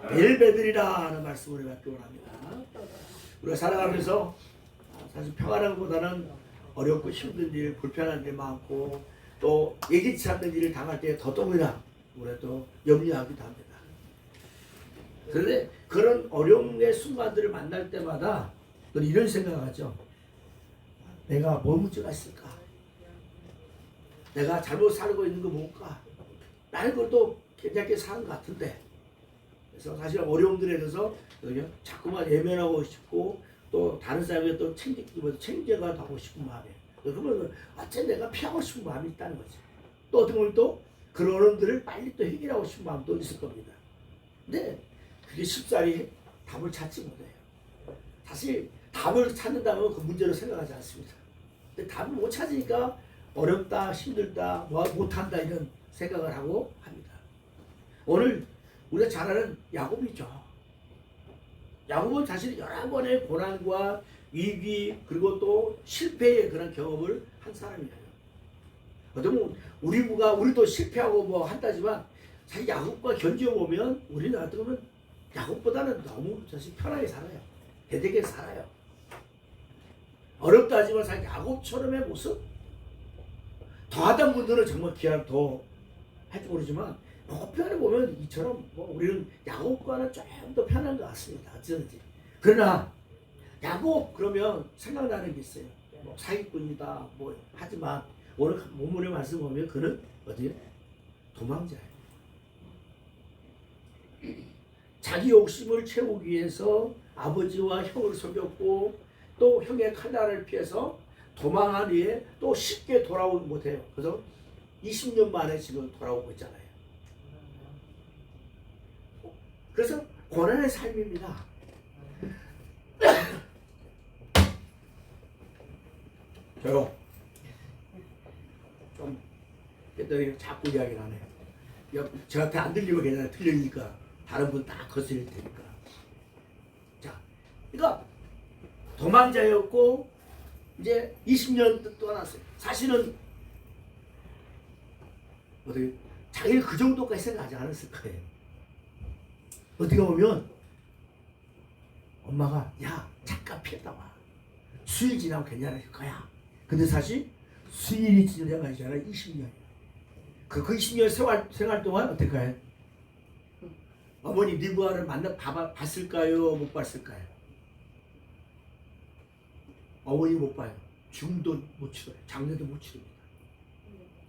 벨베들이라 하는 말씀을 갖기 원합니다. 우리가 살아가면서 사실 평안한 것보다는 어렵고 힘든 일, 불편한 일 많고 또 예기치 않는 일을 당할 때 더더구나 우리가 또 염려하기도 합니다. 그런데 그런 어려움의 순간들을 만날 때마다 또 이런 생각을 하죠. 내가 뭘 문제가 있을까? 내가 잘못 살고 있는 거 뭘까? 나는 그것도 괜찮게 사는 것 같은데. 그래서 사실 어려움들에 대해서 자꾸만 예면하고 싶고 또 다른 사람에게 또 챙겨가 하고 싶은 마음이에요. 그러면 어째 내가 피하고 싶은 마음이 있다는 거지. 또 어떻게 보면 또 그런 어려움들을 빨리 또 해결하고 싶은 마음도 있을 겁니다. 근데 그게 쉽사리 답을 찾지 못해요. 사실 답을 찾는다면 그 문제를 생각하지 않습니다. 근데 답을 못 찾으니까 어렵다, 힘들다, 못한다 이런 생각을 하고 합니다. 오늘 우리가 잘 아는 야곱이죠. 야곱은 사실 여러 번의 고난과 위기 그리고 또 실패의 그런 경험을 한 사람이에요. 어떻게 보면 우리도 실패하고 뭐 한다지만 사실 야곱과 견지어 보면 우리는 어떻게 보면 야곱보다는 너무 사실 편하게 살아요. 대대게 살아요. 어렵다 하지만 사실 야곱처럼의 모습 더하던 분들은 정말 기한 더 할지 모르지만 편하게 보면 이처럼 우리는 야곱과는 조금 더 편한 것 같습니다. 어쩌든지. 그러나 야곱 그러면 생각나는 게 있어요. 사기꾼이다 하지만 오늘 본문의 말씀 보면 그는 어디요? 도망자예요. 자기 욕심을 채우기 위해서 아버지와 형을 속였고 또 형의 칼날을 피해서 도망한 후에 또 쉽게 돌아오지 못해요. 그래서 20년 만에 지금 돌아오고 있잖아요. 그래서 고난의 삶입니다. 저요. 좀 했더니 자꾸 이야기를 하네요. 저한테 안 들리면 괜찮아요. 들리니까 다른 분 다 거슬릴 테니까. 자, 그러니까 도망자였고 이제 20년 떠났어요. 사실은 어떻게 자기를 그 정도까지 생각하지 않았을 거예요. 어떻게 보면 엄마가 야 잠깐 피했다 와. 수일 지나면 괜찮을 거야. 근데 사실 수일이 지나가 있잖아 20년. 그 20년 생활 동안 어떻게 해요? 어머니 리브아를 봤을까요? 못 봤을까요? 어머니 못 봐요. 죽음도 못 치러요. 장례도 못 치릅니다.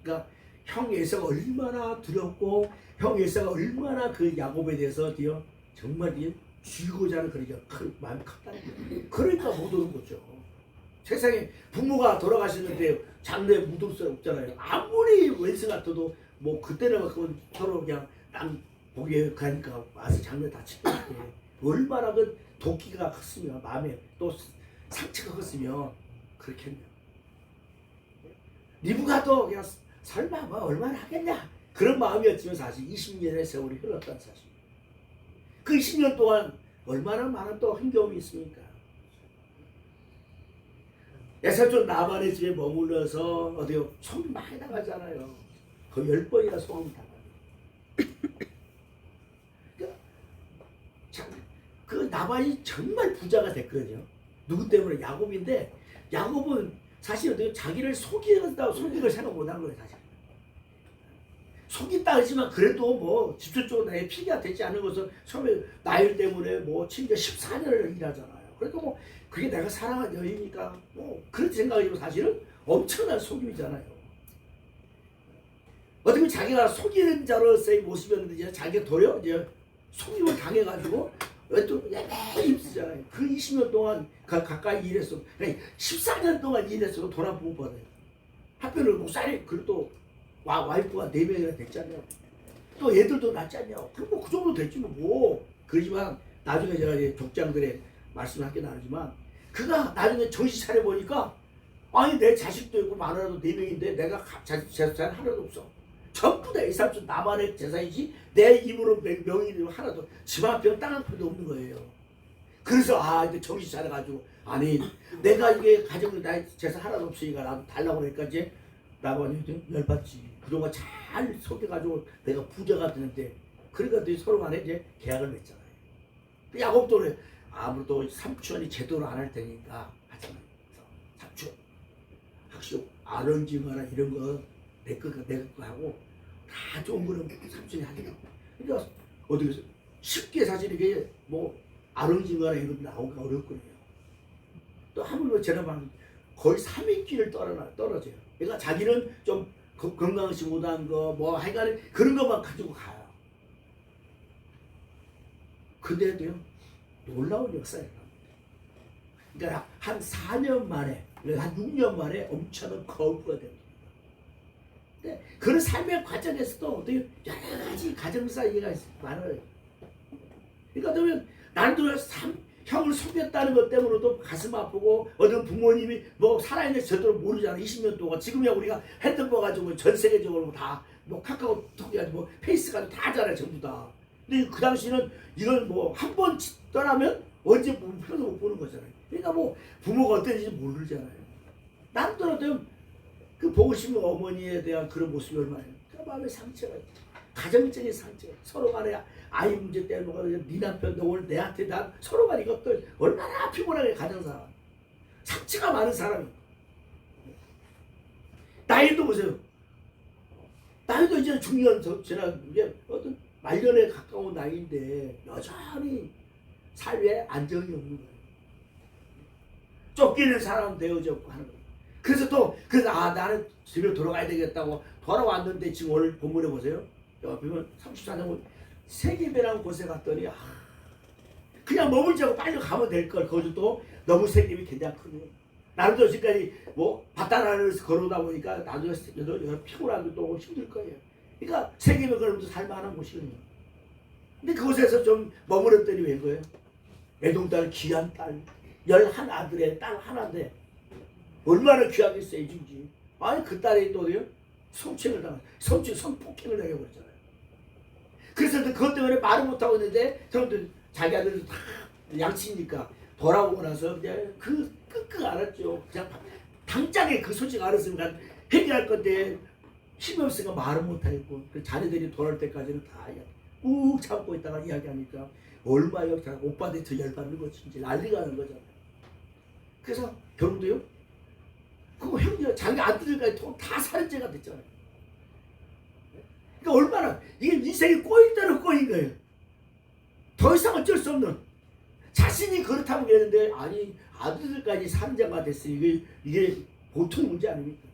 그러니까 형 예사가 얼마나 두렵고 형 예사가 얼마나 그 야곱에 대해서 정말 쥐고자 하는 그런 마음이 컸다는 거예요. 그러니까 못 오는 거죠. 세상에 부모가 돌아가시는데 장례에 묻을 수 없잖아요. 아무리 왼수 같아도 그때는 그건 서로 그냥 남 보기에 가니까 와서 장례 다 치고 얼마나 그 도끼가 컸으면 마음에 또 상처가 컸으면 그렇겠네요. 리브가도 그냥 설마 얼마나 하겠냐 그런 마음이었지만 사실 20년의 세월이 흘렀다는 사실. 그 20년 동안 얼마나 많은 또 힘겨움이 있습니까? 에사촌 나만의 집에 머물러서 어디요 소금 많이 나가잖아요. 거의 10번이나 소금 나가요. 그 나만이 정말 부자가 됐거든요. 누구 때문에? 야곱인데 야곱은 사실 어떻게 자기를 속이는 생각 못한 거예요. 사실 속인다 하지만 그래도 직접적으로 나의 피가 되지 않은 것은 처음에 나이 때문에 친구 14년을 일하잖아요. 그래도 그게 내가 사랑한 여인이니까 그렇게 생각하지만 사실은 엄청난 속임이잖아요. 어떻게 자기가 속이는 자로서의 모습이었는데 자기가 도려 속임을 당해가지고 또 매일 힘쓰잖아요. 그 20년 동안 가까이 일했어. 14년 동안 일했어도 돈 한 푼 못 받아요. 한편으로 목살이 그래도 와이프가 4명이나 됐잖아요. 또 애들도 낳잖아요. 그럼 그 정도 됐지 그러지만 나중에 제가 이제 족장들의 말씀을 함께 나누지만 그가 나중에 정신 차려 보니까 아니 내 자식도 있고 많아도 4명인데 내가 재산 하나도 없어. 전부 다 이 삼촌 나만의 재산이지 내 힘으로 명의로 하나도 집 한 평 땅 한 평도 없는 거예요. 그래서 이제 정신 차려가지고 아니 내가 이게 가정을 나의 재산 하나도 없으니까 나도 달라고 그러니까 이제 나만이 열받지. 그동안 잘 속여가지고 내가 부자가 되는데 그러니까 서로 간에 이제 계약을 맺잖아요. 야곱도 그래. 아무래도 삼촌이 제대로 안 할 테니까 하지 마. 삼촌 확실히 아론지마나 이런 거 내 거 하고 다 좋은 거는 삼촌이 하더라고. 그러니까 어디서 쉽게 사실 이게 뭐 아론지마나 이런 거 나오기가 어렵거든요. 또 하물며 쟤는 거의 3위길을 떨어져요. 그러니까 자기는 좀 건강시 못한 거 뭐 하여간 그런 것만 가지고 가요. 근데도요 놀라운 역사예요. 그러니까 한 4년 만에 한 6년 만에 엄청난 거부가 됩니다. 근데 그런 삶의 과정에서도 어떻게 여러 가지 가정사 얘기가 많아요. 그러니까 그러면 나도 형을 속였다는 것 때문에도 가슴 아프고 어떤 부모님이 뭐 살아있는지 제대로 모르잖아. 20년 동안. 지금이야 우리가 핸드폰 가지고 전 세계적으로 다 뭐 카카오톡이 뭐 페이스 가지고 다 하잖아요. 전부 다. 근데 그 당시는 이걸 뭐 한 번 떠나면 언제 표도 못 보는 거잖아요. 그러니까 뭐 부모가 어떤지 모르잖아요. 나는 또는 그 보고 싶은 어머니에 대한 그런 모습이 얼마나 그 마음의 상처가 가정적인 상처 서로 간에 아이 문제 때문에 네 남편도 오늘 내한테 다 서로 간에 이것도 얼마나 피곤하게 가정사 상처가 많은 사람이 나이도 보세요. 나이도 이제 중년 지난 이게 어떤 말년에 가까운 나이인데 여전히 삶에 안정이 없는 거예요. 쫓기는 사람 되어졌고 하는 거예요. 그래서 나는 집에 돌아가야 되겠다고 돌아왔는데 지금 오늘 본문에 보세요. 보면 34년 세겜이라는 곳에 갔더니 그냥 머물지 않고 빨리 가면 될 걸. 거기도 너무 세겜이 굉장히 크네요. 나도 지금까지 뭐 바다나를 걸어오다 보니까 나중에 피곤하고 또 힘들 거예요. 그러니까 세겜에 그러면서 살만한 곳이거든요. 근데 그곳에서 좀 머물렀더니 웬 거예요? 애동딸 귀한 딸 11아들의 딸 하나인데 얼마나 귀하겠어요. 주지. 아니 그 딸이 또요 성폭행을 당해버렸잖아요. 그래서 그것 때문에 말을 못하고 있는데 저놈들 자기 아들도 다 양치니까 돌아오고 나서 이제 그 끄끄 알았죠. 그냥 당장에 그 소식 알았으니까 해결할 건데 힘이 없으니까 말을 못하겠고 그 자녀들이 돌아올 때까지는 다 꾹 참고 있다가 이야기하니까 얼마나 오빠들이 더 열받는 거지. 이제 난리가 나는 거잖아요. 그래서 결혼도요 그 형제 자기 아들들까지 다 살인죄가 됐잖아요. 그러니까 얼마나 이게 인생이 꼬일 대로 꼬인 거예요. 더 이상 어쩔 수 없는 자신이 그렇다고 그랬는데 아니 아들들까지 살인죄가 됐으니 이게 보통 문제 아닙니까?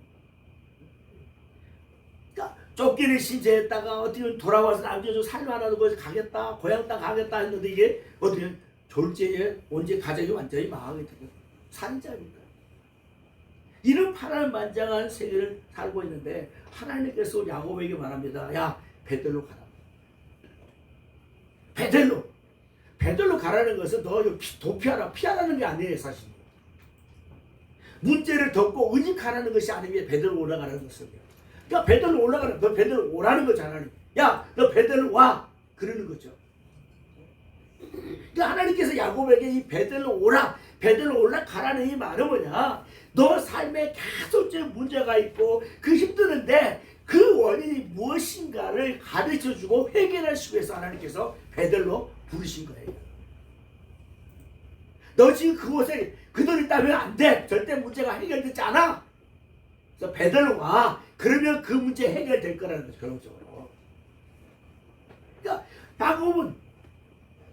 그러니까 쫓기는 신세했다가 어떻게 돌아와서 남겨줘 살만하는 곳에 가겠다 고향 땅 가겠다 했는데 이게 어떻게 졸제에 언제 가정이 완전히 망하게 되거든요. 살인죄입니까? 이런 파란만장한 세계를 살고 있는데 하나님께서 야곱에게 말합니다. 야 베들로 가라. 베들로 가라는 것은 너 도피하라 피하라는 게 아니에요. 사실 문제를 덮고 은닉하라는 것이 아니면 베들로 올라가라는 것이에요. 그러니까 베들로 올라가는 너 베들로 오라는 거잖아요. 야 너 베들로 와 그러는 거죠. 그러니까 하나님께서 야곱에게 이 베들로 올라가라는 이 말은 뭐냐? 너 삶에 계속적인 문제가 있고 그 힘드는데 그 원인이 무엇인가를 가르쳐주고 해결하시기 위해서 하나님께서 베들로 부르신 거예요. 너 지금 그곳에 그들 있다면 안 돼. 절대 문제가 해결되지 않아. 그래서 베들로 와. 그러면 그 문제 해결될 거라는 거죠. 결론적으로. 그러니까 야곱은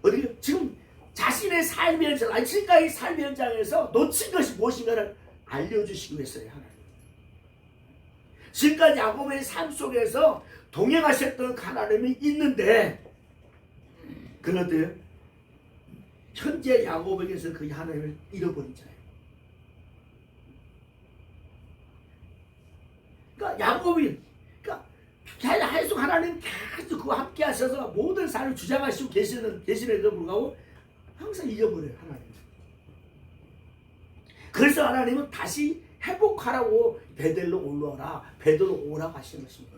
어디 지금 자신의 삶의 현장, 아니 지금까지 삶의 현장에서 놓친 것이 무엇인가를 알려주시기 위해서요. 하나님. 지금까지 야곱의 삶 속에서 동행하셨던 하나님이 있는데 그런데 현재 야곱에게서 그 하나님을 잃어버린 자예요. 그러니까 야곱이 계속 하나님 계속 그와 함께 하셔서 모든 삶을 주장하시고 계시는데도 불구하고 항상 잊어버려요. 하나님. 그래서 하나님은 다시 회복하라고 베델로 올라오라. 베델로 오라고 하시는 것입니다.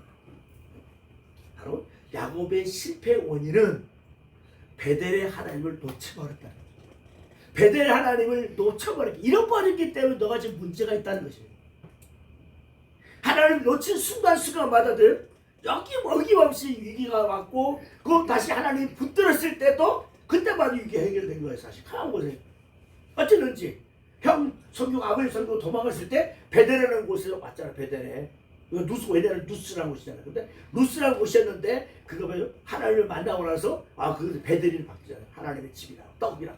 바로 야곱의 실패 원인은 베델의 하나님을 놓쳐버렸다는 거예요. 베델의 하나님을 잃어버렸기 때문에 너가 지금 문제가 있다는 것이에요. 하나님을 놓친 순간순간마다들 어김없이 위기가 왔고 그 다시 하나님 붙들었을 때도 그 그때만 이게 해결된 거예요. 사실 가만 보세요. 어쩌는지 형 성경 아버지 성경 도망갔을 때 베델이라는 곳에서 왔잖아. 베델에 누스 왜냐면 누스라는 곳이잖아. 근데 누스라는 곳이었는데 그거 하나님을 만나고 나서 그 베델이 바뀌잖아요. 하나님의 집이라 떡이랑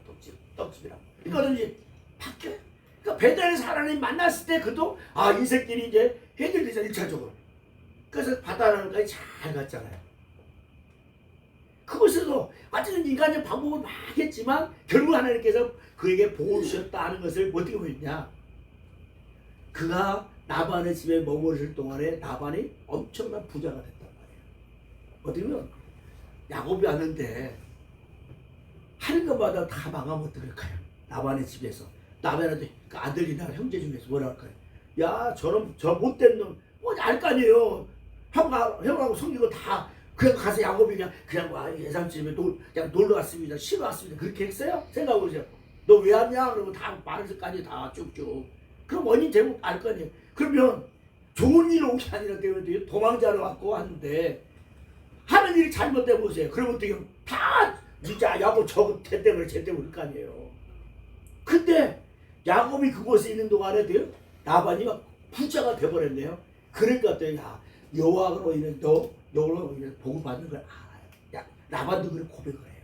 떡집이랑 이거든지 바뀌어요. 그러니까 베델에서 하나님 만났을 때 그도 인생길이 이제 해결되잖아요. 1차적으로. 그래서 바다나는까지 잘 갔잖아요. 그것에도 어쨌든 인간의 방법을 막 했지만 결국 하나님께서 그에게 복을 주셨다 하는 것을 어떻게 보였냐. 그가 나반의 집에 머무르실 동안에 나반이 엄청난 부자가 됐단 말이에요. 어떻게 보면 야곱이 왔는데 하는 것마다 다 망하면 어떡할까요? 나반의 집에서 나반한테 그 아들이나 형제 중에서 뭐라 할까요? 야 저런 저 못된 놈 알 거 아니에요. 형하고 성기고 다 그냥 가서 야곱이 그냥 예삼집에 그냥 놀러 왔습니다. 쉬러 왔습니다. 그렇게 했어요? 생각해보세요. 너 왜 왔냐? 그러고 다 말해서까지 다 쭉쭉. 그럼 원인 제목 알 거 아니에요. 그러면 좋은 일 온 게 아니라 때문에 도망자로 왔고 하는데 하는 일이 잘못돼 보세요. 그러면 어떻게 다 진짜 야곱 저거 쟤 때문에 그럴 거 아니에요. 근데 야곱이 그곳에 있는 동안에 나반이 막 부자가 돼버렸네요. 그러니까 또 여호와로 인해 너로 인해 복을 받는 걸 알아요. 나반도 그런 고백을 해요.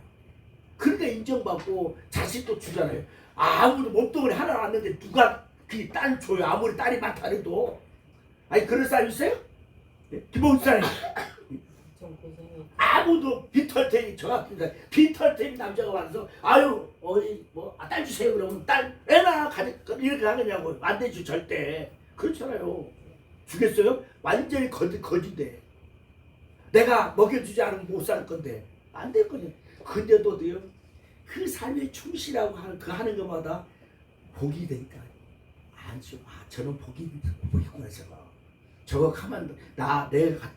그러니까 인정받고 자식도 주잖아요. 아무도 몸뚱아리 하나 왔는데 누가 그 딸 줘요. 아무리 딸이 많다 해도. 아니 그런 사람 있어요? 김봉사님 아무도 빈털탱이 저 같은 빈털탱이 남자가 와서 딸 주세요 그러면 딸 애나 이렇게 하겠냐고. 안 되죠 절대. 그렇잖아요. 주겠어요? 완전히 거짓대. 내가 먹여주지 않으면 못 살 건데 안 될 거냐. 근데도 그 삶에 충실하고 하는 것마다 복이 되니까 안죠. 저는 복이구나 저거 가만 내가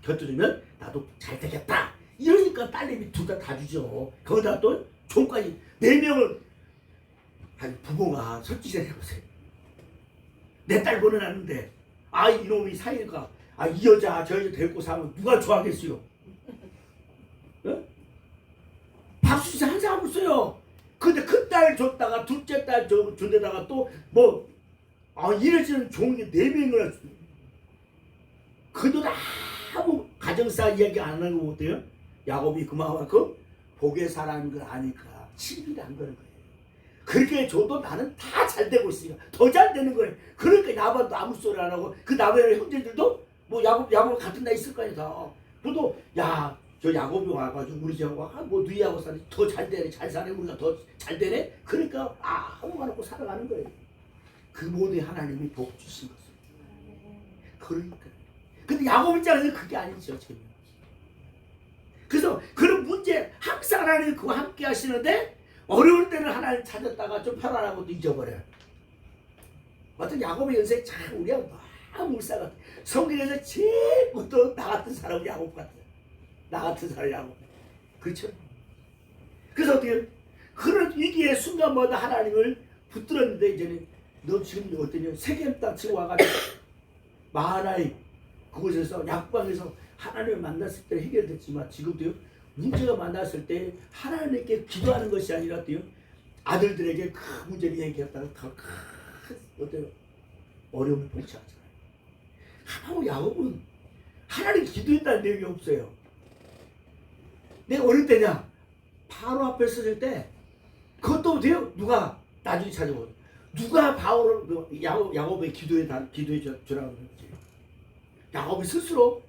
곁들이면 나도 잘 되겠다. 이러니까 딸내미 둘 다 주죠. 거기다 또 종까지 4명을 부모가 솔직히 생각해보세요. 내 딸 보내놨는데 이놈이 사이가 이 여자 저 여자 데리고 사면 누가 좋아하겠어요? 박수 한 사람 없어요. 근데 큰 딸 줬다가 둘째 딸 준 데다가 또 이래지는 종이 4명을 그들 아무 가정사 이야기 안 하는 거 어때요? 야곱이 그만큼 복의 사람인 걸 아니까 시비를 안 거는 거예요. 그렇게 줘도 나는 다 잘 되고 있으니까 더 잘 되는 거예요. 그러니까 나반도 아무 소리 안 하고 그 나반의 형제들도 야곱 같은 나이 있을 거 아니다. 그래도 저 야곱이 와가지고 우리 집하고 누이하고 사니 더 잘 되네. 잘 사네. 우리가 더 잘 되네. 그러니까 아무 말 없고 살아가는 거예요. 그 모든 하나님이 복 주신 것을. 그러니까. 근데 야곱 입장에서는 그게 아니죠. 지금. 그래서 그런 문제 항상 하나님이 그와 함께 하시는데 어려울 때는 하나님 찾았다가 좀 편안하고 또 잊어버려요. 어떤 야곱의 연생 참 우리하고 너무 물살 같아. 성경에서 제일 또 나 같은 사람은 야곱 같아. 나 같은 사람 야곱. 그렇죠? 그래서 어떻게 그런 위기의 순간마다 하나님을 붙들었는데 이제는 너 지금 어떠냐? 세겜 땅 치고 와가지고 마하나임 그곳에서 약방에서 하나님을 만났을 때 해결됐지만 지금도요 문제가 만났을 때 하나님께 기도하는 것이 아니라 아들들에게 그 문제를 얘기했다가 더 큰 어때요? 어려움을 봉착하잖아요. 하나님 야곱은 하나님 기도했다는 내용이 없어요. 내가 어릴 때냐 바로 앞에 서질 때 그것도 돼요. 누가 나중에 찾아오고 누가 야곱의 기도해 주라고 그러지. 야곱이 스스로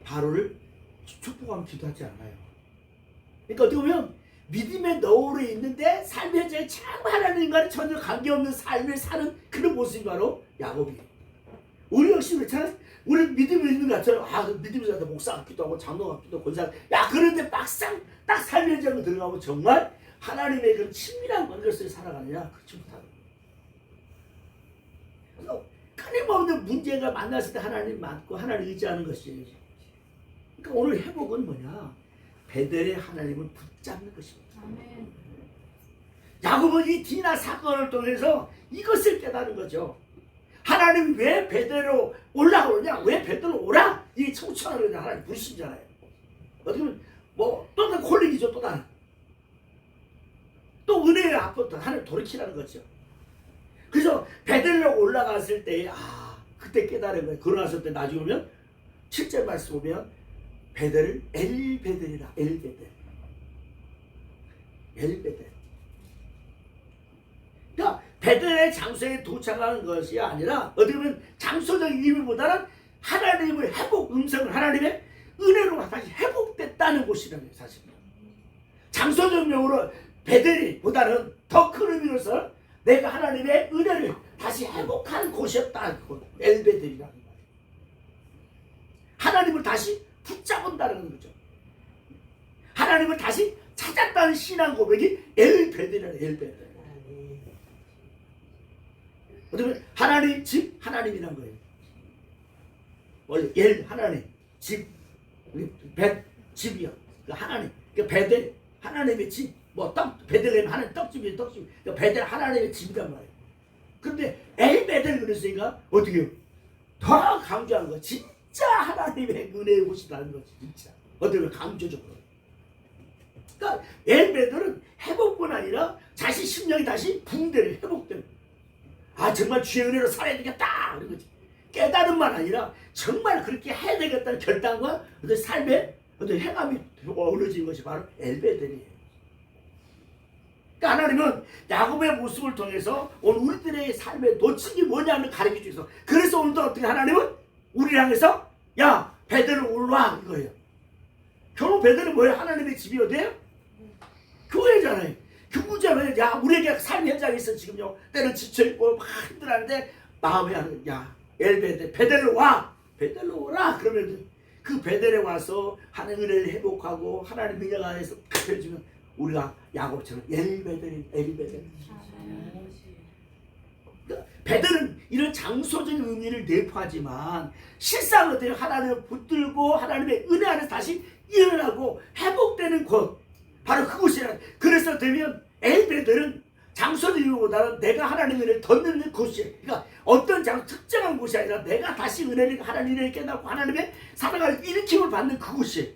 바로를 축복하면 기도하지 않아요. 그러니까 어떻게 보면 믿음의 너울에 있는데 삶의 현장에 참 하나님과는 전혀 관계없는 삶을 사는 그런 모습이 바로 야곱이에요. 우리 역시 그렇잖아요. 우리 믿음이 있는 것 같아요. 믿음이 있는 목사 같기도 하고 장로 같기도 하고 권사. 그런데 막상 딱 삶의 현장으로 들어가면 정말 하나님의 그런 친밀한 관계를 살아가느냐? 그렇지 못하는 거예요. 그래서 끊임없는 문제가 만났을 때 하나님 맞고 하나님 의지하는 것이에요. 그러니까 오늘 회복은 뭐냐? 베델의 하나님을 붙잡는 것입니다. 아멘. 야곱은 이 디나 사건을 통해서 이것을 깨달은 거죠. 하나님이 왜 베델로 올라오느냐? 왜 베델로 오라? 이 청천하는 하나님 부르시잖아요. 어떻게 보면 뭐 또 다른 콜링이죠. 또 다른 또 은혜의 앞부터 하늘 돌이키라는 거죠. 그래서 베델로 올라갔을 때 그때 깨달은 거예요. 그러났을 때 나중에 보면 7절 말씀 보면 베델을 엘베델이라. 엘베델. 그러니까 베델의 장소에 도착하는 것이 아니라 어떻게 보면 장소적인 의미보다는 하나님의 회복 음성을 하나님의 은혜로 다시 회복됐다는 곳이라는 거예요. 사실은 장소적 용어로 베델보다는 더 큰 의미로서 내가 하나님의 은혜를 다시 회복한 곳이었다. 엘베델이라는 거예요. 하나님을 다시 붙잡은다는 거죠. 하나님을 다시 찾았다는 신앙 고백이 엘베델이라는 엘베델. 어쩌면 하나님 집 하나님이란 거예요. 원래 하나님 집 집이요. 하나님 베델 하나님의 집. 뭐 베델레헴 하나님 떡집이 떡집. 베델 하나님의 집이란 말이에요. 그런데 엘베델 그랬으니까 어떻게 해요? 더 강조하는 거. 진짜 하나님의 은혜의 곳이라는 거지. 진짜 어떻게 보면 강조적으로. 그러니까 엘베델은 회복뿐 아니라 자신 심령이 다시 붕대를 회복되는. 정말 주의 은혜로 살아야 되겠다 그런 거지. 깨달음만 아니라 정말 그렇게 해야 되겠다는 결단과 어떤 삶의 어떤 행함이 어우러진 것이 바로 엘베델이에요. 그러니까 하나님은 야곱의 모습을 통해서 오늘 우리들의 삶의 놓친 게 뭐냐를 가르쳐 주셔서 그래서 오늘도 어떻게 하나님은 우리를 향해서 야 베델로 올라와 이거예요. 결국 베델은 뭐예요? 하나님의 집이 어디예요? 교회잖아요. 교구잖아요. 야 우리에게 삶 현장에서 지금요 때는 지쳐있고 막 힘들어하는데 마음에 하는 야 엘베델 베델로 와 베델로 오라 그러면 그 베델에 와서 하나님 은혜를 회복하고 하나님 능력 안에서 펴주면 우리가 야곱처럼 엘베델. 그러니까 베델은 이런 장소적인 의미를 내포하지만 실상 어때요? 하나님을 붙들고 하나님의 은혜 안에서 다시 일어나고 회복되는 곳 바로 그곳이라. 그래서 되면 엘베델은 장소적인 의미보다는 내가 하나님의 은혜를 덧는 곳이에요. 그러니까 어떤 특정한 곳이 아니라 내가 다시 은혜를 하나님의 은혜를 깨닫고 하나님의 사랑을 일으킴을 받는 그곳이에요.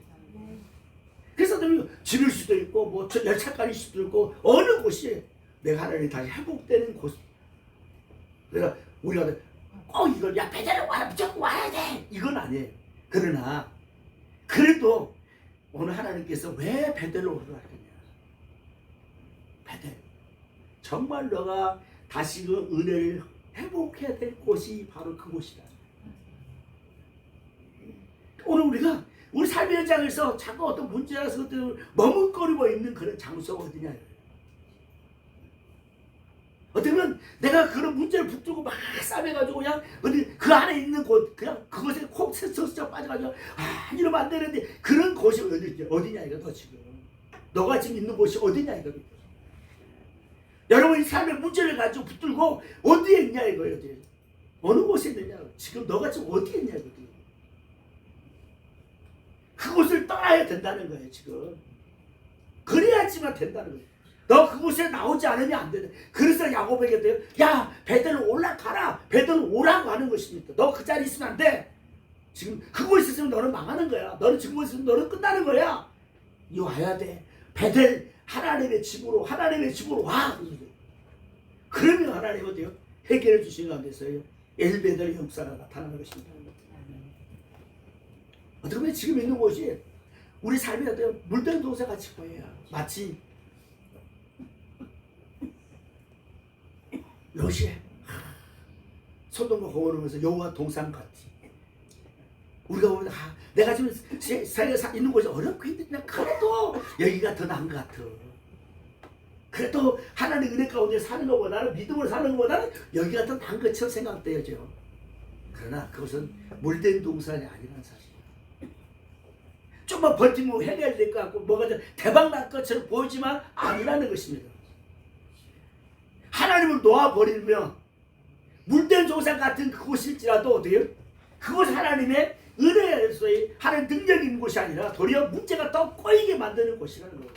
그래서 집일 수도 있고 뭐 열차간일 수도 있고 어느 곳이 내가 하나님이 다시 회복되는 곳. 그래서 우리가 꼭 이걸 야 베델에 와라 무조건 와야 돼 이건 아니에요. 그러나 그래도 오늘 하나님께서 왜 베델로 올라가느냐. 베델 정말 너가 다시 그 은혜를 회복해야 될 곳이 바로 그곳이다. 오늘 우리가 우리 삶의 현장에서 자꾸 어떤 문제라서 머뭇거리고 있는 그런 장소가 어디냐. 어떻게 보면 내가 그런 문제를 붙들고 막 싸매가지고 그냥 어디 그 안에 있는 곳 그냥 그것에 콕 스쳐 빠져가지고 이러면 안 되는데 그런 곳이 어디냐 이거 너 지금 너가 지금 있는 곳이 어디냐 이거. 여러분이 삶의 문제를 가지고 붙들고 어디에 있냐 이거예요. 어느 곳에 있느냐. 지금 너가 지금 어디에 있냐 이거. 그곳을 떠나야 된다는 거예요. 지금 그래야지만 된다는 거예요. 너 그곳에 나오지 않으면 안 되는. 그래서 야곱에게 돼요. 야 베델로 올라가라. 베델로 오라고 하는 것입니다. 너 그 자리에 있으면 안 돼. 지금 그곳에 있으면 너는 망하는 거야. 너는 지금 그곳에 있으면 너는 끝나는 거야. 이 와야 돼. 베델 하나님의 집으로 와. 그러면 하나님은 어때요? 해결해 주시는 가운데서요 엘베델의 역사가 나타나는 것입니다. 어떻게 보면 지금 있는 곳이 우리 삶이 어때요? 물든 동사 같이 보여요. 마치 요시에 소돔과 고모르면서 여호와 동산 같이 우리가 보면 내가 지금 세상에 있는 곳이 어렵고 힘든데 그래도 여기가 더 나은 것 같아. 그래도 하나님 은혜 가운데 사는 것보다는 믿음으로 사는 것보다는 여기가 더 나은 것처럼 생각되어져. 그러나 그것은 물된 동산이 아니라는 사실. 좀만 버티면 해결될 것 같고 뭐가 대박 날 것처럼 보이지만 아니라는 것입니다. 하나님을 놓아버리면 물된 동산 같은 그곳일지라도 어때요? 그곳 하나님의 은혜에서의 하나님 능력이 있는 곳이 아니라 도리어 문제가 더 꼬이게 만드는 곳이라는 거예요.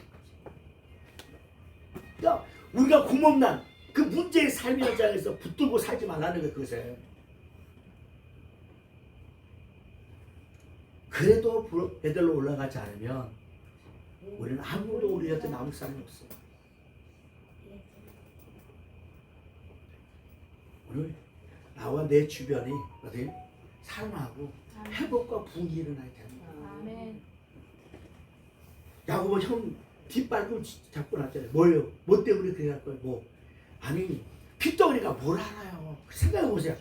그러니까 우리가 구멍난 그 문제의 삶의 현장에서 붙들고 살지 말라는 거예요. 그것에. 그래도 베델로 올라가지 않으면 우리는 아무도 우리 곁에 남을 사람이 없어. 오늘 나와 내 주변이 어디 사랑하고 회복과 부흥이 일어나야 됩니다. 아멘. 야고보 형 뒷발꿈 잡고 났잖아요. 뭐예요? 뭐 때문에 그래 할 거예요? 뭐 아니 핏덩어리가 뭘 알아요? 생각해 보세요.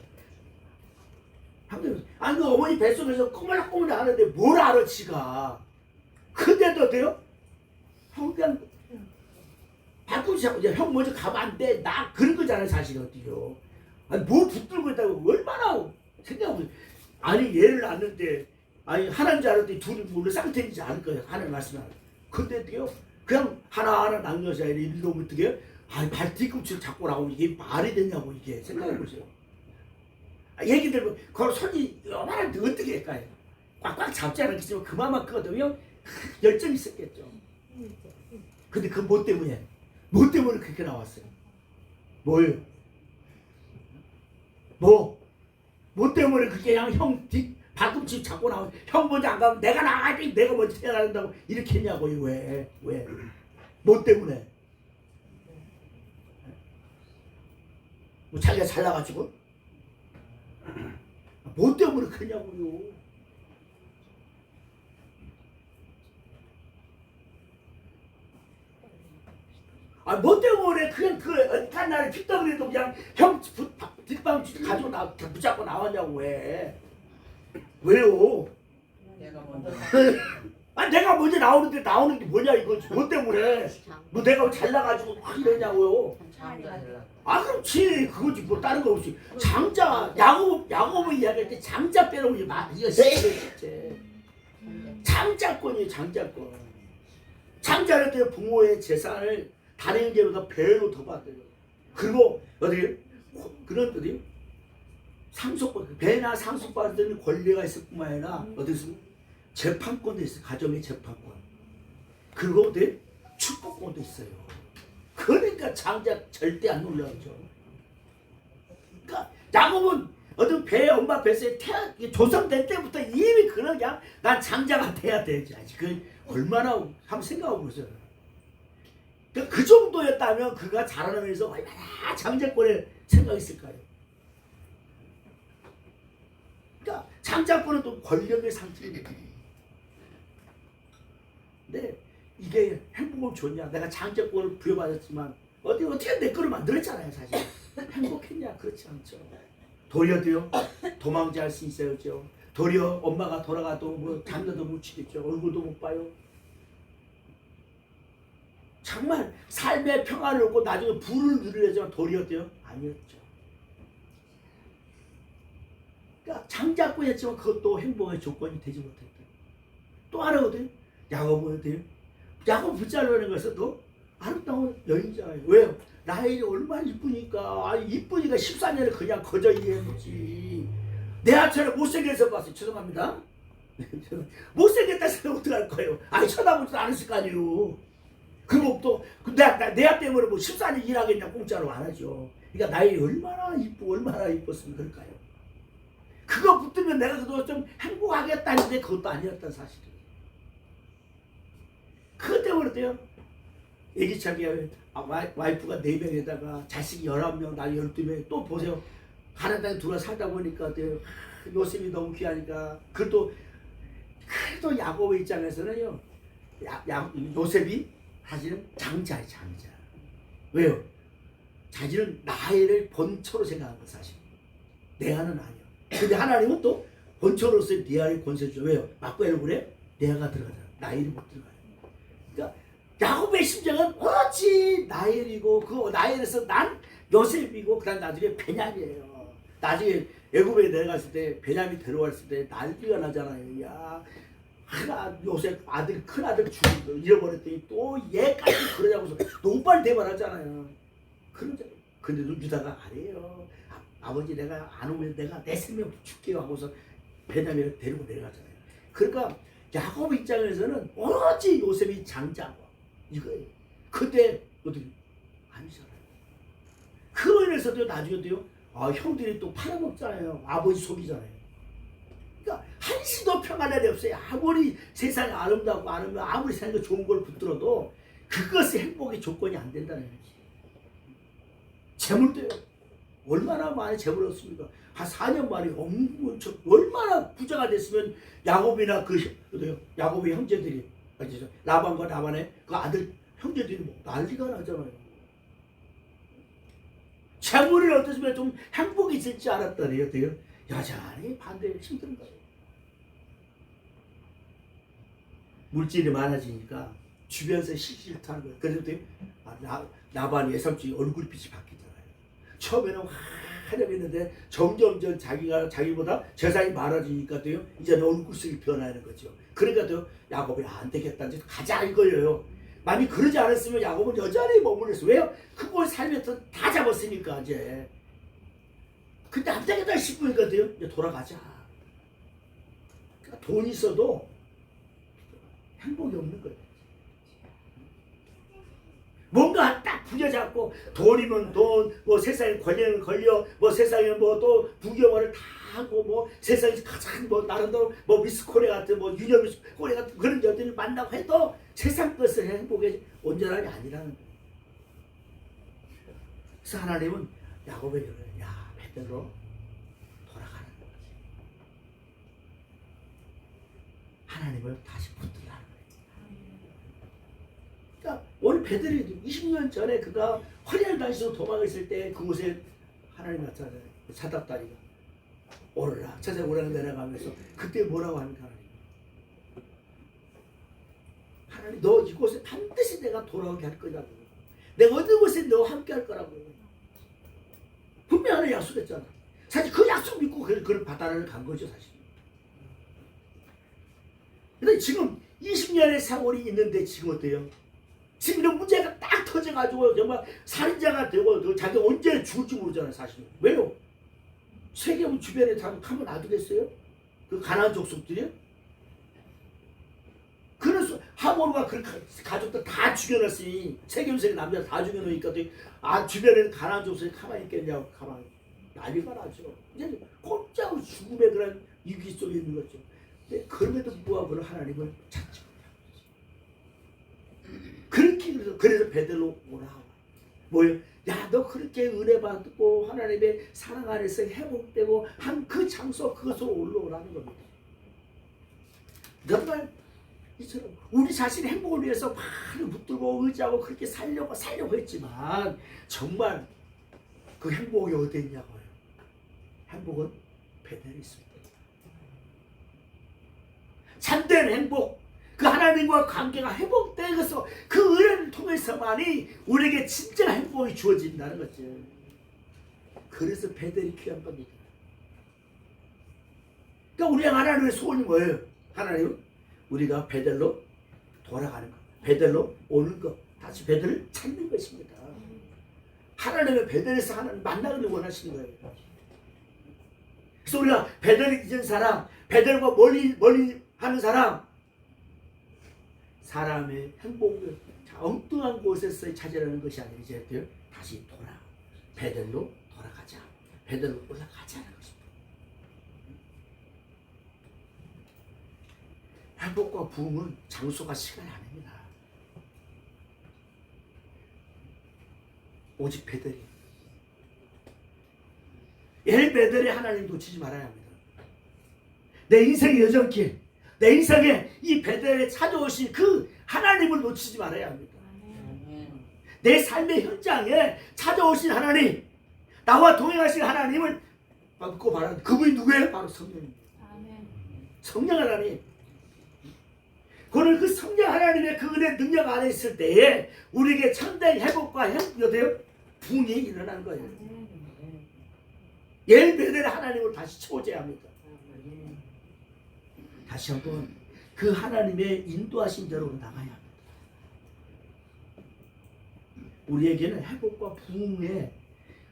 아니 그 어머니 뱃속에서 꼬물락꼬물락 하는데 뭘 알아 지가? 근데도 돼요? 형 그냥 발꿈치 잡고 형 먼저 가면 안 돼. 나 그런 거잖아요 사실은 어디요? 아니 뭐 붙들고 있다고 얼마나 생각하고 아니 얘를 낳는데 아니 하나인 줄 알았더니 둘이 물론 쌍둥이지 않을 거예요. 하나님 말씀하는. 근데도요 그냥 하나하나 남겨서 이러면 어떻게 아니 발 뒤꿈치를 잡고 나오면 이게 말이 되냐고 이게 생각해 보세요. 얘기 들으면 그걸 손이 요만한데 어떻게 할까요? 꽉꽉 잡지 않았겠지만 그만큼거든요 열정이 있었겠죠. 근데 그 뭐 때문에? 뭐 때문에 그렇게 나왔어요? 뭐예요? 뭐 때문에 그렇게 그냥 형 뒷 발꿈치 잡고 나오면 형 먼저 안 가면 내가 나가야지 내가 먼저 태어나야 된다고 이렇게 했냐고요. 왜? 뭐 때문에? 뭐 자기가 잘나가지고? 뭐 때문에 그러냐고요. 아, 뭐 때문에 그냥 그 언뜻한 날에 핏덩어리도 그냥 형 뒷방 가지고 붙잡고 나왔냐고 왜? 왜요? 아 내가 먼저 나오는데 나오는 게 뭐냐 이거지. 뭐 때문에? 뭐 내가 잘나가지고 막 이러냐고요. 아 그렇지 그거지 뭐 다른 거 없이 장자 야고보 이야기할 때 장자 빼놓은 게 이거 시제 장자권이에요. 장자를 때 부모의 재산을 다른 형제보다 배로 더 받아요. 그리고 어디 그런 어디 상속 배나 상속 받는 권리가 있을 뿐만 아니라 어디서 재판권도 있어요. 가정의 재판권. 그리고 어디 축복권도 있어요. 그러니까 장자 절대 안 놀라죠. 그러니까 야곱은 어떤 배 엄마 뱃속에 조성된 때부터 이미 그러냐 난 장자가 돼야 되지. 그 얼마나 한번 생각해 보세요. 그러니까 그 정도였다면 그가 자라나면서 얼마나 장자권에 생각이 있을까요? 그러니까 장자권은 또 권력의 상징입니다. 근데 이게 행복을 줬냐? 내가 장자권을 부여받았지만 어떻게 내 거를 만들었잖아요, 사실. 행복했냐? 그렇지 않죠. 도리어도요 도망잘 수 있어야죠. 도리어 엄마가 돌아가도 뭐 장녀도 못 치겠죠. 얼굴도 못 봐요. 정말 삶의 평안을 얻고 나중에 부를 누리려지만 도리어도요 아니었죠. 그러니까 장자권 했지만 그것도 행복의 조건이 되지 못했다. 또 하나거든요. 야고보거든요. 야고보 붙잡으려는 것은 아름다운 여인자예요. 왜요? 라헬이 얼마나 이쁘니까. 이쁘니까 14년을 그냥 거저 이해했지. 내 아처럼 못생겨서 봤어요. 죄송합니다. 못생겼다 생각하면 어떡할 거예요. 쳐다보지도 않았을 거 아니에요. 그리고 또 내 앞 때문에 뭐 14년 일하겠냐 공짜로 안 하죠. 그러니까 나이 얼마나 이뻤으면 그럴까요? 그거 붙으면 내가 그거 좀 행복하겠다는데 그것도 아니었던 사실이에요. 그것 때문에도요. 애기 차기 와이프가 4명에다가 자식이 11명, 나 12명 또 보세요. 가는 땅에 들어와 살다 보니까 요셉이 너무 귀하니까 그것도 그래도 야고보 입장에서는요. 요셉이 사실은 장자예요. 장자. 왜요? 자기는 나이를 본처로 생각한 거 사실. 내 아는 아니야. 근데 하나님은 또 본처로서 네 아를 권세 줘. 왜요? 맞고해를 그래? 내 아가 들어가잖아. 나이를 못 들어가요. 그러니까 야곱의 심정은 어찌 나엘이고 그 나엘에서 난 요셉이고 그다음 나중에 베냐민이에요. 나중에 애굽에 내려갔을 때 베냐민 데려왔을 때 난리가 나잖아요. 야 요셉 아들 큰 아들 죽이고 잃어버렸더니 또 얘까지 그러냐고서 노발 대발하잖아요. 그러잖아요. 근데도 유다가 아니에요. 아버지 내가 안 오면 내가 내 생명 죽게 하고서 베냐민을 데리고 내려가잖아요. 그러니까 야곱 입장에서는 어찌 요셉이 장자고 이거예요. 그때 어떻게 아니잖아요. 그로 인해서도 나중에도요. 형들이 또 팔아먹잖아요. 아버지 속이잖아요. 그러니까 한시도 평안한 날이 없어요. 아무리 세상이 아름답고 아무리 세상에 좋은 걸 붙들어도 그것이 행복의 조건이 안 된다는 거지. 재물도요. 얼마나 많이 재물 얻습니까? 한 4년 만에 얼마나 부자가 됐으면 야곱이나 야곱의 형제들이 라반과 라반의 그 아들 형제들이 뭐 난리가 나잖아요. 재물을 얻었으면 좀 행복이 있을지 알았더니 어때요? 여전히 반대로 힘든 거예요. 물질이 많아지니까 주변에서 실질타는 거예요. 그래서 라반이 예삼촌이 얼굴빛이 바뀌잖아요. 처음에는 화려했는데 점점 자기보다 재산이 많아지니까 돼요. 이제는 얼굴색이 변하는 거죠. 그러니까 또 야곱이 안 되겠다 이제 가자 이거예요. 만약 그러지 않았으면 야곱은 여전히 머물렀어. 왜요? 그걸 살면서 다 잡았으니까 이제. 근데 안 되겠다 싶으니까 돼요. 이제 돌아가자. 그러니까 돈이 있어도 행복이 없는 거예요. 뭔가 딱 부여잡고 돈이면 돈, 뭐 세상에 권력은 권력, 뭐 세상에 뭐 또 부경화를 다 하고 뭐 세상에서 가장 뭐 나름대로 뭐 미스 코리아 같은 뭐 유년 미스 코리아 같은 그런 여자를 만나고 해도 세상 것을 행복에 온전함이 아니라는 거예요. 그래서 하나님은 야곱에게 야 베들로 돌아가는 거지. 하나님을 다시 붙들라는 거예요. 그러니까 오늘 베들이 20년 전에 그가 화려한 단시로 도망했을 때 그곳에 하나님 나타나요. 사닥다리가 오르락 찾아 오르락 내려가면서 그때 뭐라고 합니까? 하나님 너 이곳에 반드시 내가 돌아오게 할 거냐고. 내가 어느 곳에 너와 함께 할 거라고. 분명히 하나 약속했잖아. 사실 그 약속 믿고 그런 바다를 간 거죠 사실. 근데 지금 20년의 세월이 있는데 지금 어때요? 지금 이런 문제가 딱 터져가지고 정말 살인자가 되고 자기 언제 죽을지 모르잖아요 사실. 왜요? 세계 주변에 다 가면 놔두겠어요? 그 가난한 족속들이요? 그래서 하모르가 그 가족들 다 죽여놨으니 세겜세계 남자 다 죽여놓으니까 주변에 가난한 족속이 가만히 있겠냐고 가만히 난리가 나죠. 이제 꼼짝으로 죽음의 그런 위기 속에 있는 거죠. 근데 그럼에도 불구하고 하나님을 찾지 못해요. 그래서 베들로 오라. 뭐요? 야, 너 그렇게 은혜 받고 하나님의 사랑 안에서 회복되고 한 그 장소 그것으로 올라오라는 겁니다. 정말 이처럼 우리 자신의 행복을 위해서 많이 붙들고 의지하고 그렇게 살려고 했지만 정말 그 행복이 어디 있냐고요. 행복은 베델에 있습니다. 참된 행복, 그 하나님과 관계가 회복되어서 그 은혜를 통해서만이 우리에게 진짜 행복이 주어진다는 거죠. 그래서 베델이 귀한 겁니다. 그러니까 우리 하나님의 소원이 뭐예요? 하나님은 우리가 베델로 돌아가는 것, 베델로 오는 것, 다시 베델을 찾는 것입니다. 하나님의 베델에서 하나님 만나기를 원하시는 거예요. 그래서 우리가 베델을 잊은 사람, 베델과 멀리 하는 사람, 사람의 행복을 엉뚱한 곳에서 찾으라는 것이 아니라 이제 다시 베델로 돌아가자, 베델로 올라가자는 것입니다. 행복과 부흥은 장소가 시간이 아닙니다. 오직 베델이. 베델에 하나님 놓치지 말아야 합니다. 내 인생의 여정길, 내 인생에 이 베델에 찾아오신 그 하나님을 놓치지 말아야 합니다. 내 삶의 현장에 찾아오신 하나님, 나와 동행하신 하나님을 믿고 바라는 그분이 누구예요? 바로 성령입니다. 성령 하나님. 오늘 그 성령 하나님의 그 은혜 능력 안에 있을 때에 우리에게 천대의 회복과 부흥이 일어나는 거예요. 베델의 하나님을 다시 초대해야 합니다. 다시 한번 그 하나님의 인도하신 대로 나가야 합니다. 우리에게는 회복과 부흥에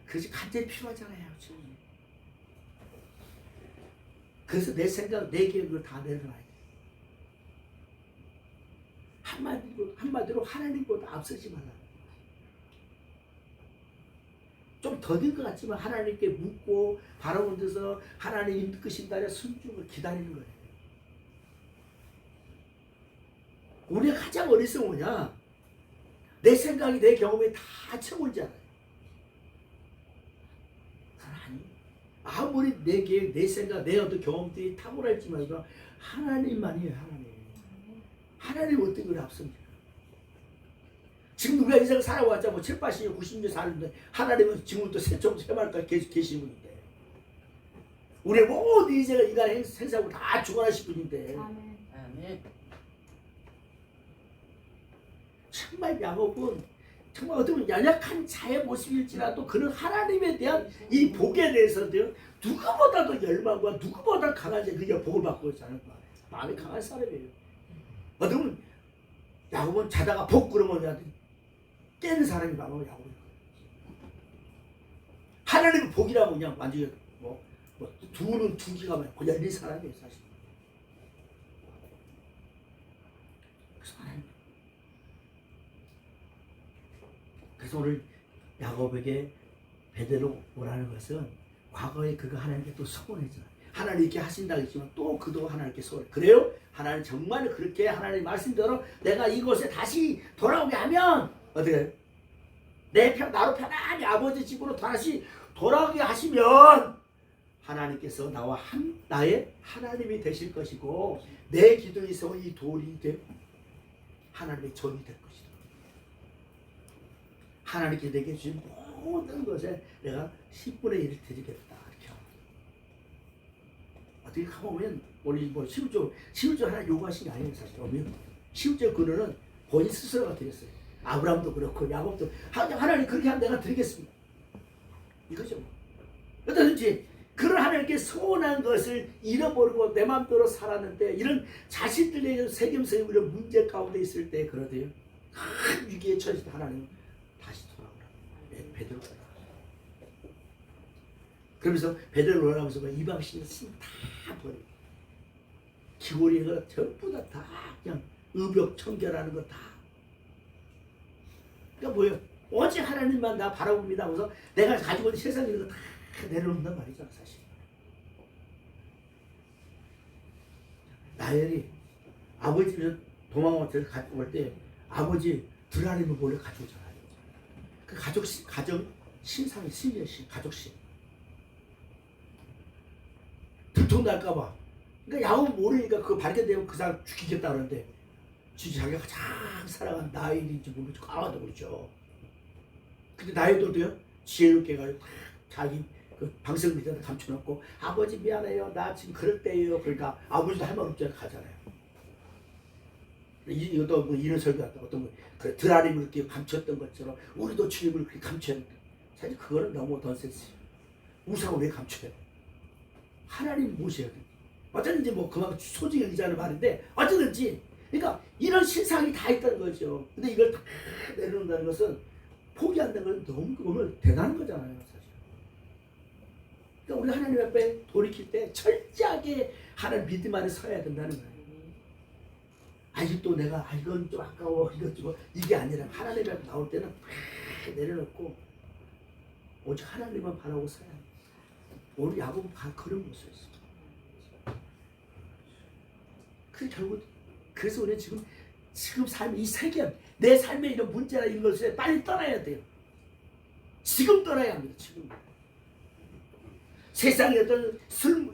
그것이 간절히 필요하잖아요. 지금. 그래서 내 생각, 내 계획을 다 내려놔야 돼요. 한마디로 하나님보다 앞서지 말라. 좀 더딘 것 같지만 하나님께 묻고 바라본 데서 하나님 이끄신다는 순종을 기다리는 거예요. 우리가 가장 어리석은 뭐냐? 내 생각이 내 경험이 다 최고인 알아요. 하나님, 아무리 내 계획, 내 생각, 내 어떤 경험들이 탁월할지만 하나님만이에요. 하나님 어떤 걸 앞섭니까? 지금 우리가 인생 살아왔자 뭐 7, 80년, 90년 사는데 하나님은 지금부터 새말까 계시는 분인데 우리의 모든 인생을 인간의 생사하고 다 주관하실 분인데 아멘. 정말 야곱은 정말 어떤 연약한 자의 모습일지라도 그는 하나님에 대한 이 복에 대해서도 누구보다도 열망과 누구보다 강한 그 복을 받고 있잖아요. 마음이 강한 사람이에요. 어떤 야곱은 자다가 복 그러면 깨는 사람이 바로 야곱이에요. 하나님은 복이라고 그냥 완전히 두 눈 두 귀가 막 열린 사람이에요, 사실. 그래서 오늘 야곱에게 베드로 오라는 것은 과거에 그가 하나님께 또 서원했잖아요. 하나님 이렇게 하신다고 했지만 또 그도 하나님께 서원. 그래요? 하나님 정말 그렇게 하나님 말씀대로 내가 이곳에 다시 돌아오게 하면 어떻게 나로 편안히 아버지 집으로 다시 돌아오게 하시면 하나님께서 나의 하나님이 되실 것이고 내 기도에서 이 돌이 하나님의 전이 될 것이다. 하나님께 내게 주신 모든 것에 내가 10분의 1을 드리겠다. 이렇게 어떻게 가보면 우리 뭐 11조 하나 요구하신 게 아니에요. 사실 11조 근원은 본인 스스로가 드렸어요. 아브라함도 그렇고 야곱도 하나님 그렇게 하면 내가 드리겠습니다. 이거죠. 어떠든지 그런 하나님께 소원한 것을 잃어버리고 내 마음대로 살았는데 이런 자신들의 세겜성의 이런 문제 가운데 있을 때 그러대요. 큰 위기에 처했을 때 하나님 다시 돌아오라. 베드로가 그러면서 베드로 올라가면서 이방신의 신다 버리고 기골이가 전부 다 그냥 의벽 청결하는 거 다. 그러니까 뭐예요? 오직 하나님만 나 바라봅니다 하면서 내가 가지고 있는 세상 있는 거 다 내려놓는단 말이죠, 사실. 나엘이 아버지 집에서 도망을 가지고 올 때 아버지 드라님을 몰래 가져오잖아요. 그 가정 신상이 신이에요, 가족신. 들통 날까봐. 그러니까 야곱 모르니까 그거 발견되면 그 사람 죽이겠다 그러는데 자기가 가장 사랑한 나엘인지 모르겠고 까마도 그렇죠. 근데 나엘도요 지혜롭게 해가지고 자기 그 방석 밑에 감춰놓고 아버지 미안해요 나 지금 그럴 때예요. 그러니까 아버지도 할 말 없잖아요. 가잖아요. 이것도 뭐 이런 설교 같다. 어떤 거 그 드라림을 이렇게 감췄던 것처럼 우리도 주님을 그렇게 감춰야 된다. 사실 그거는 너무 던센스예요. 우상을 왜 감춰요? 하나님 모셔야 돼. 어쩌든지 뭐 그만큼 소중히 의지하는 말인데 어쩌든지 그러니까 이런 신상이 다 있다는 거죠. 근데 이걸 다 내려놓는다는 것은 포기한다는 건 너무 오늘 대단한 거잖아요. 사실. 그러니까 우리 하나님 앞에 돌이킬 때 철저하게 하나님 믿음 안에 서야 된다는 거예요. 아직도 내가 이건 좀 아까워 이것 좀 이게 아니라 하나님 앞에 나올 때는 팍 내려놓고 오직 하나님만 바라고 서야 돼. 오늘 야곱은 그런 모습이었어. 그 결국 그래서 우리 지금 삶 이 세계 내 삶의 이런 문제나 이런 것을 빨리 떠나야 돼요. 지금 떠나야 합니다. 지금. 세상의 어떤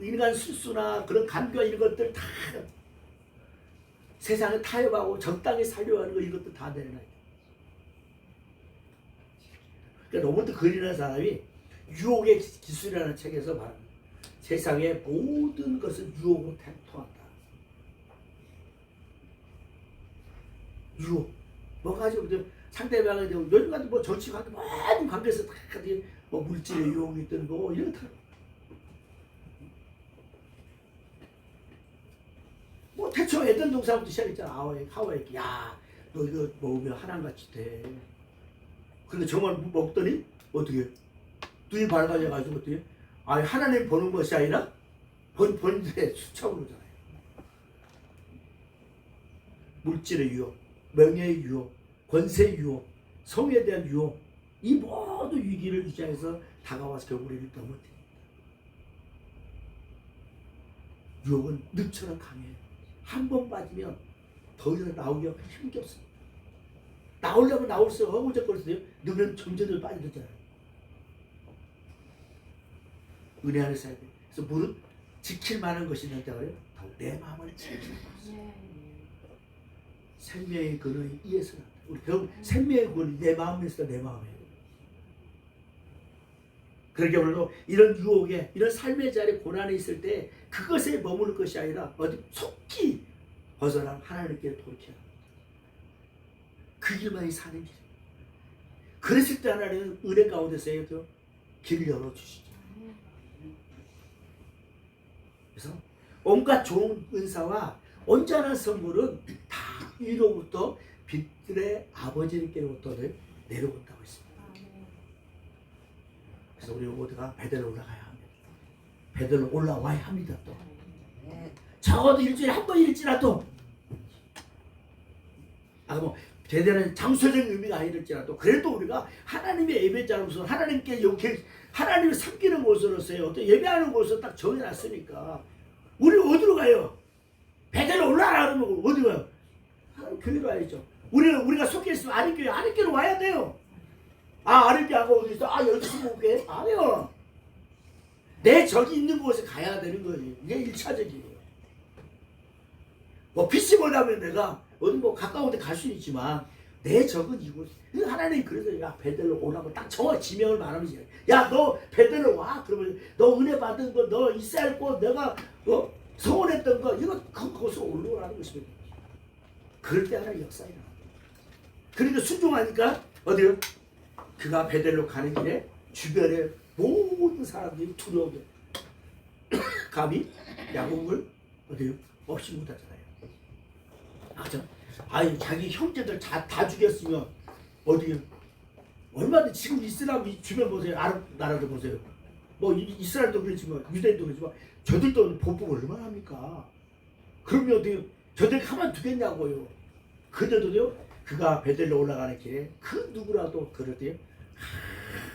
인간 술수나 그런 간과 이런 것들 다 세상을 타협하고 적당히 살려고 하는 거 이것도 다 내려놔야 돼. 그러니까 로버트 그린이라는 사람이 유혹의 기술이라는 책에서 말합니다. 세상의 모든 것은 유혹으로 통한다. 유혹. 뭐 가지고 상대방에 대한 요즘 같은 뭐 정치 관계 모든 관계에서 다 뭐 물질의 유혹이 있든 뭐 이런 다. 뭐 태초 에덴 동산부터 시작했잖아. 하와이 야, 너 이거 먹으면 하나님같이 돼. 근데 정말 먹더니 어떻게 눈이 밝아져 가지고 어떻게 하나님 보는 것이 아니라 본인의 수첩으로잖아요. 물질의 유혹, 명예의 유혹, 권세의 유혹, 성에 대한 유혹 이 모든 위기를 유지해서 다가와서 결국 우리를 넘어뜨립니다. 유혹은 늪처럼 강해요. 한 번 빠지면 더 이상 나오기가 힘이 없습니다. 나오려면 나올수록 허우적거리세요. 늪은 점점 더 빠지잖아요. 은혜 안에 살야 돼요. 그래서 무릇 지킬 만한 것이 있는데 그래요. 내 마음을 지키는 것이에요. 생명의 근원이 이에서 난다. 우리 결국 생명의 근원이 내 마음에서 내 마음이에요. 그렇게 오늘도 이런 유혹에 이런 삶의 자리에 고난에 있을 때 그것에 머무를 것이 아니라 어디 속히 벗어나 하나님께 돌이켜야 합니다. 그 길만이 사는 길입니다. 그랬을 때 하나님은 은혜 가운데서 길을 열어주시죠. 그래서 온갖 좋은 은사와 온전한 선물은 다 위로부터 빛들의 아버지님께로부터 내려온다고 했습니다. 그래서 우리 모두가 베델로 올라가야 합니다. 베델로 올라와야 합니다. 또 적어도 일주일에 한 번일지라도 베델은 장소적인 의미가 아닐지라도 그래도 우리가 하나님의 예배자로서 하나님께 이렇게 하나님을 섬기는 곳으로서요. 어떤 예배하는 곳을 딱 정해놨으니까 우리 어디로 가요? 베델로 올라가라 그러면 어디 가요? 교회로 와야죠. 우리가 속해 있으면 아랫교로 와야 돼요. 아랫교하고 어디 있어? 여기서 볼게? 아니요. 내 적이 있는 곳에 가야 되는 거지. 이게 1차적이에요. 빛이 보다면 내가 어디 가까운 데 갈 수는 있지만 내 적은 이곳. 하나님이 그래서 베델로 오라고 딱 정확히 지명을 말하면서 너 베델로 와. 그러면 너 은혜 받은 거, 너 이스라엘 꽃, 내가 서원했던 거 이거 그곳으로 올라오라는 것입니다. 그럴 때 하나의 역사가 일어납니다. 그러니까 순종하니까 어디요? 그가 베델로 가는 길에 주변에 모든 사람들이 두려워해. 감히 야곱을 어디요? 없이 못하잖아요. 자기 형제들 다 죽였으면 어디요? 얼마나 지금 이스라엘 주변 보세요. 아랍 나라들 보세요. 이스라엘도 그렇지만 유대인도 그렇지만 저들도 보복을 얼마나 합니까? 그러면 어때요? 저들 가만 두겠냐고요. 그래도요, 그가 베델로 올라가는 길에 그 누구라도 그러대요.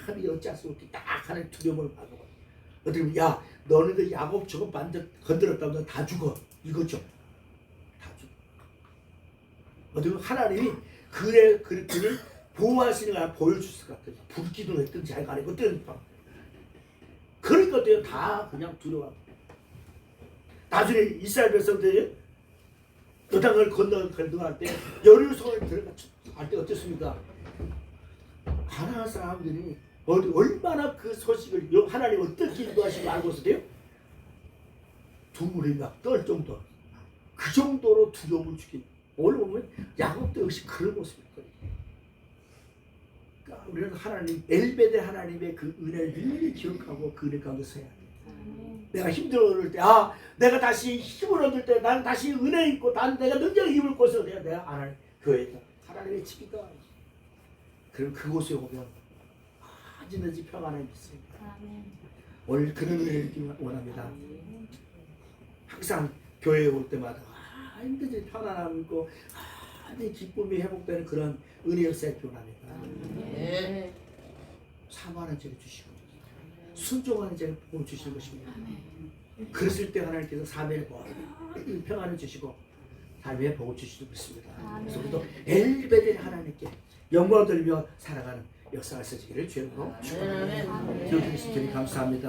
감히 어찌할 수 없게 딱 하나의 두려움을 받고 어떻게 보면 너네들 야곱 저거 건드렸다면 너 다 죽어. 이거죠. 다 죽어. 어떻게 보면 하나님이 그랬더니 보호하시는 걸 보여줬을 것 같아요. 붓기도 했든지 잘 가리고 뜨니까. 그러니까 어때요? 다 그냥 두려워. 나중에 이스라엘 백성들이 요단강을 건너갈 때 여리고성을 들어갈 때 어땠습니까? 가나안 사람들이 얼마나 그 소식을 하나님 어떻게 인도하시고 알고서 돼요? 두물이 막 떨 정도. 그 정도로 두려움을 주긴. 오늘 보면 야곱도 역시 그런 모습일 거예요. 그러니까 우리는 하나님 엘베델 하나님의 그 은혜를 늘 기억하고 그 은혜 가운데 서야 돼요. 내가 힘들어질 때, 내가 다시 힘을 얻을 때, 난 다시 은혜 있고, 내가 능력을 입을 곳으로 내가 하나님 교회에다 하나님의 집이다. 그럼 그곳에 오면 언제든지 평안을 믿습니다. 오늘 그런 은혜를 얻기 원합니다. 항상 교회에 올 때마다 힘든지 편안함 있고 기쁨이 회복되는 그런 은혜 역사에 원합니다. 사모하는 죄를 주시고 순종하는 죄를 복 주시는 것입니다. 그랬을 때 하나님께서 삶의 평안을 주시고 삶의 복을 주시고 있습니다. 그래서 우리도 엘베델 하나님께 영광을 돌리며 살아가는 역사가 있어지기를 주님으로 축원합니다. 기도드리겠습니다. 감사합니다.